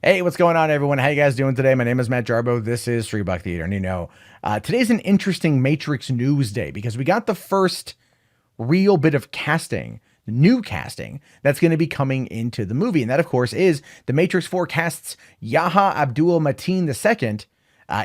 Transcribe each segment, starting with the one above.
Hey, what's going on, everyone? How you guys doing today? My name is Matt Jarbo. This is $3 Theater, and today's an interesting Matrix news day because we got the first real bit of casting, new casting that's going to be coming into the movie, and that, of course, is the Matrix 4 casts Yahya Abdul-Mateen II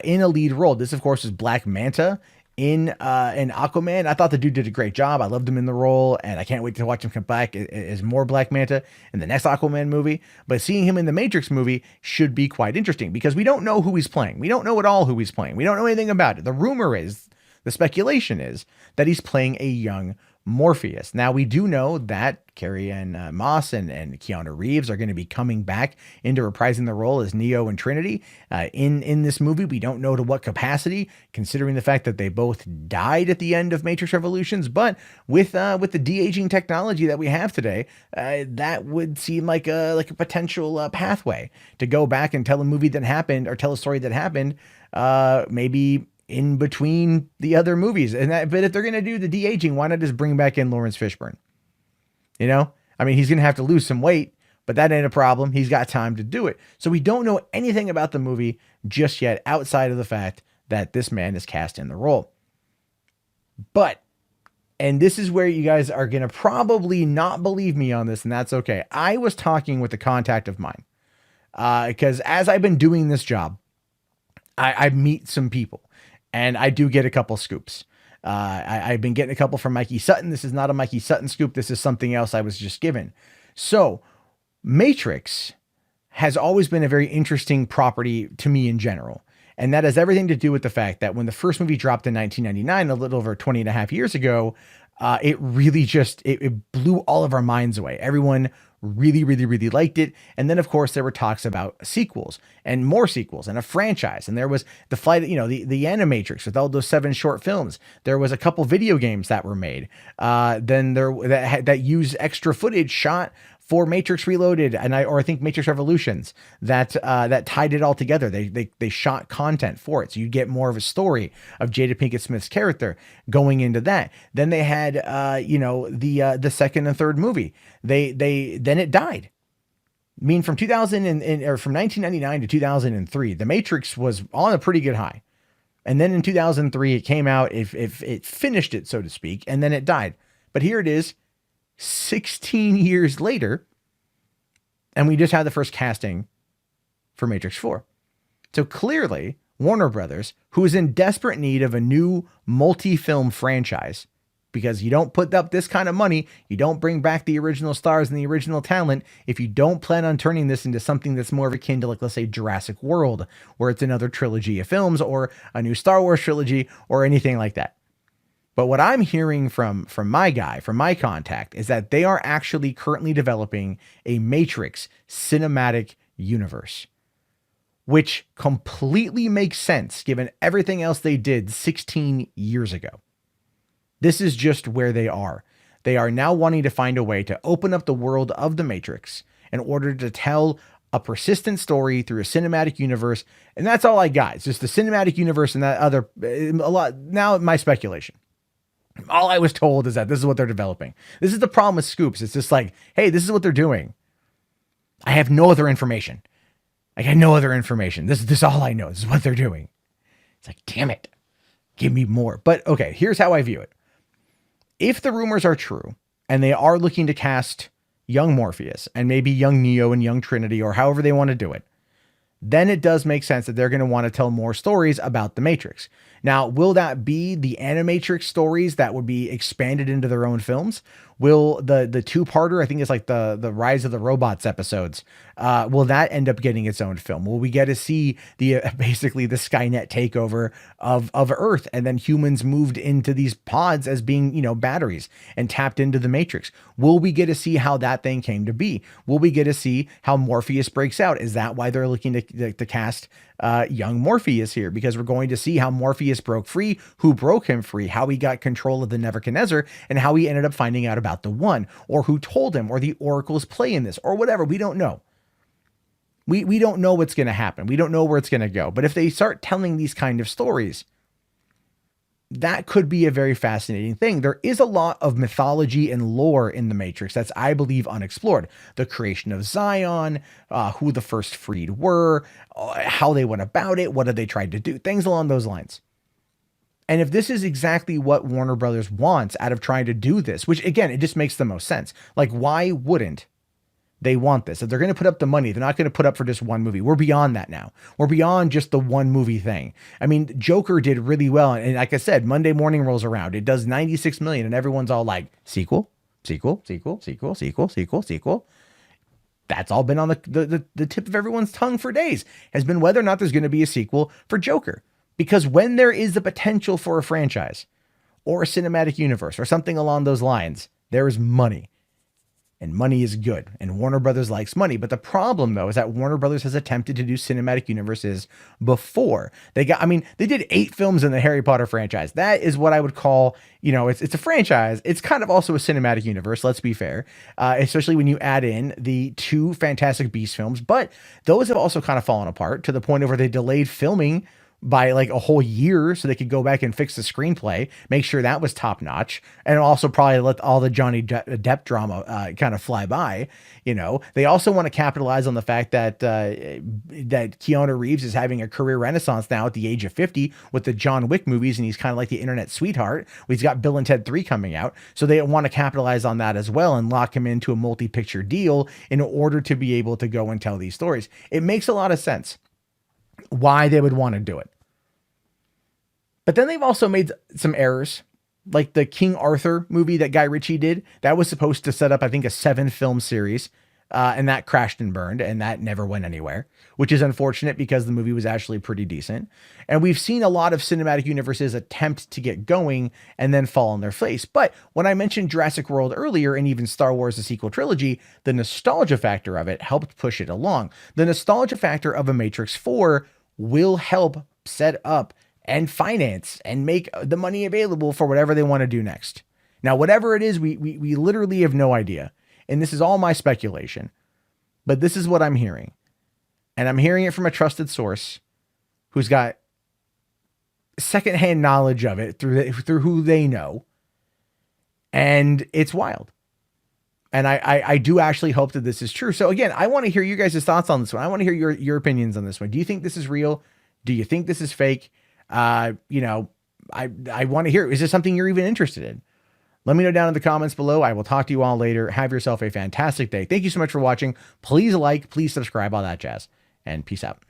in a lead role. This, of course, is Black Manta in Aquaman. I thought the dude did a great job. I loved him in the role, and I can't wait to watch him come back as more Black Manta in the next Aquaman movie. But seeing him in the Matrix movie should be quite interesting because we don't know who he's playing. We don't know at all who he's playing. We don't know anything about it. The speculation is that he's playing a young Morpheus. Now, we do know that Carrie-Anne Moss and Keanu Reeves are going to be coming back into reprising the role as Neo and Trinity in this movie. We don't know to what capacity, considering the fact that they both died at the end of Matrix Revolutions. But with the de-aging technology that we have today, that would seem like a potential pathway to go back and tell a movie that happened or tell a story that happened, maybe in between the other movies. But if they're going to do the de-aging, why not just bring back in Lawrence Fishburne? I mean, he's going to have to lose some weight, but that ain't a problem. He's got time to do it. So we don't know anything about the movie just yet, outside of the fact that this man is cast in the role. But, and this is where you guys are going to probably not believe me on this, and that's okay. I was talking with a contact of mine, because as I've been doing this job, I meet some people. And I do get a couple scoops. I've been getting a couple from Mikey Sutton. This is not a Mikey Sutton scoop. This is something else I was just given. So Matrix has always been a very interesting property to me in general. And that has everything to do with the fact that when the first movie dropped in 1999, a little over 20 and a half years ago, it really just, it blew all of our minds away. Everyone really, really, really liked it. And then, of course, there were talks about sequels and more sequels and a franchise. And there was the the Animatrix with all those 7 short films. There was a couple video games that were made. Then that used extra footage shot for Matrix Reloaded I think Matrix Revolutions that tied it all together. They shot content for it, so you get more of a story of Jada Pinkett Smith's character going into that. Then they had the second and third movie. Then it died. I mean, from 1999 to 2003, The Matrix was on a pretty good high, and then in 2003 it came out. If it finished it, so to speak, and then it died. But here it is, 16 years later, and we just had the first casting for Matrix 4. So clearly, Warner Brothers, who is in desperate need of a new multi-film franchise, because you don't put up this kind of money, you don't bring back the original stars and the original talent if you don't plan on turning this into something that's more of akin to, like, let's say, Jurassic World, where it's another trilogy of films, or a new Star Wars trilogy, or anything like that. But what I'm hearing from my contact, is that they are actually currently developing a Matrix cinematic universe, which completely makes sense given everything else they did 16 years ago. This is just where they are. They are now wanting to find a way to open up the world of the Matrix in order to tell a persistent story through a cinematic universe. And that's all I got. It's just the cinematic universe and that other, a lot. Now my speculation. All I was told is that this is what they're developing. This is the problem with scoops. It's just like, hey, this is what they're doing. I have no other information. I got no other information. This is all I know. This is what they're doing. It's like, damn it. Give me more. But okay, here's how I view it. If the rumors are true and they are looking to cast young Morpheus and maybe young Neo and young Trinity, or however they want to do it, then it does make sense that they're going to want to tell more stories about the Matrix. Now, will that be the Animatrix stories that would be expanded into their own films? Will the two-parter, I think it's like the Rise of the Robots episodes, will that end up getting its own film? Will we get to see basically the Skynet takeover of Earth, and then humans moved into these pods as being, batteries and tapped into the Matrix? Will we get to see how that thing came to be? Will we get to see how Morpheus breaks out? Is that why they're looking to cast young Morpheus here? Because we're going to see how Morpheus broke free, who broke him free, how he got control of the Nebuchadnezzar, and how he ended up finding out about the One, or who told him, or the Oracle's play in this, or whatever. We don't know. We don't know what's going to happen. We don't know where it's going to go. But if they start telling these kind of stories, that could be a very fascinating thing. There is a lot of mythology and lore in the Matrix that's, I believe, unexplored. The creation of Zion, who the first freed were, how they went about it, what did they try to do, things along those lines. And if this is exactly what Warner Brothers wants out of trying to do this, which again, it just makes the most sense. Like, why wouldn't they want this? If they're going to put up the money, they're not going to put up for just one movie. We're beyond that now. We're beyond just the one movie thing. I mean, Joker did really well. And like I said, Monday morning rolls around. It does 96 million and everyone's all like, sequel, sequel, sequel, sequel, sequel, sequel, sequel. That's all been on the tip of everyone's tongue for days, has been whether or not there's going to be a sequel for Joker. Because when there is the potential for a franchise or a cinematic universe or something along those lines, there is money. And money is good. And Warner Brothers likes money. But the problem, though, is that Warner Brothers has attempted to do cinematic universes before. They did 8 films in the Harry Potter franchise. That is what I would call, it's a franchise. It's kind of also a cinematic universe, let's be fair. Especially when you add in the 2 Fantastic Beasts films. But those have also kind of fallen apart to the point of where they delayed filming by like a whole year so they could go back and fix the screenplay, make sure that was top notch, and also probably let all the Johnny Depp drama kind of fly by. They also want to capitalize on the fact that that Keanu Reeves is having a career renaissance now at the age of 50 with the John Wick movies, and he's kind of like the internet sweetheart. He's got Bill and Ted 3 coming out, so they want to capitalize on that as well and lock him into a multi-picture deal in order to be able to go and tell these stories. It makes a lot of sense why they would want to do it. But then they've also made some errors, like the King Arthur movie that Guy Ritchie did. That was supposed to set up, I think, a 7-film series, and that crashed and burned, and that never went anywhere, which is unfortunate because the movie was actually pretty decent. And we've seen a lot of cinematic universes attempt to get going and then fall on their face. But when I mentioned Jurassic World earlier, and even Star Wars, the sequel trilogy, the nostalgia factor of it helped push it along. The nostalgia factor of a Matrix 4 will help set up and finance and make the money available for whatever they want to do next. Now, whatever it is, we literally have no idea. And this is all my speculation, but this is what I'm hearing. And I'm hearing it from a trusted source who's got secondhand knowledge of it through who they know. And it's wild. And I do actually hope that this is true. So again, I want to hear you guys' thoughts on this one. I want to hear your opinions on this one. Do you think this is real? Do you think this is fake? I want to hear, is this something you're even interested in? Let me know down in the comments below. I will talk to you all later. Have yourself a fantastic day. Thank you so much for watching. Please like, please subscribe, all that jazz, and peace out.